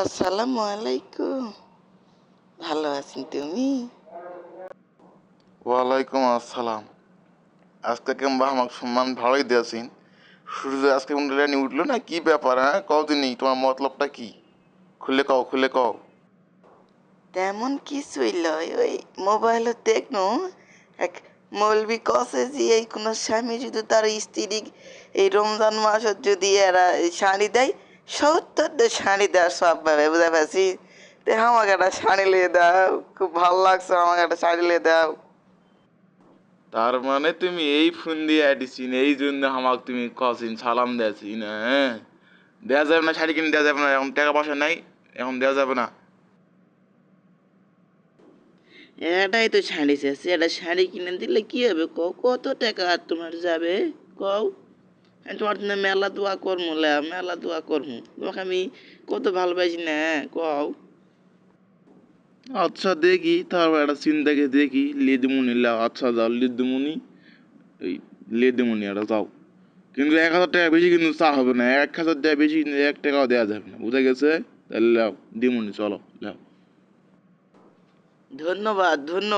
আসসালামু আলাইকুম। ভালো আছেন তুমি? ওয়ালাইকুম আসসালাম। আজকে কেমবা আমাকে সম্মান ভালোই দিয়েছেন। সূর্য আজকে উন্ডানি উঠলো না, কি ব্যাপার? হ্যাঁ, কদিনই তোমার মতলবটা কি? খুলে কও, খুলে কও। তেমন কিছুই লয়, ওই মোবাইলে দেখনো এক মৌলবি কসে যে এই কোনো স্বামী যদি তার স্ত্রী এই রমজান মাসত যদি এরা এই শাড়ি দেয়, ৭০টা শাড়ি দেওয়ার সব পাবে, বুঝতে পারছি। তে আমাকে একটা শাড়ি লিয়ে দাও, খুব ভালো লাগছে, আমাকে একটা শাড়ি লিয়ে দাও। তার মানে তুমি এই ফোন দিয়ে আইডিছিন, এই জন্য আমাকে তুমি কছিন সালাম দিয়েছিন। হ্যাঁ, দেওয়া যাবে না, শাড়ি কিনে দেওয়া যাবে না, এখন টাকা পয়সা নাই, এখন দেওয়া যাবে না। এটাই তো শাড়ি চাইছে, এটা শাড়ি কিনে দিলে কি হবে কও? কত টাকা আর তোমার যাবে কও? আমি তোমার জন্য মেলা দোয়া করমু, মেলা দোয়া করমু, তোমাকে আমি কত ভালোবাসি না, কও। আচ্ছা দেখি, তারপর একটা চিন্তাকে দেখি, লিদমুনি লাও, আচ্ছা যাও লিদমুনি, এই লিদমুনি একটা যাও। কিন্তু ১,০০০ টাকা বেশি কিন্তু চা হবে না, ১,০০০ টাকা বেশি কিন্তু ১ টাকাও দেওয়া যাবে না, বুঝা গেছে? তাহলে লাও দিমুনি, চলো লাও। ধন্যবাদ, ধন্যবাদ।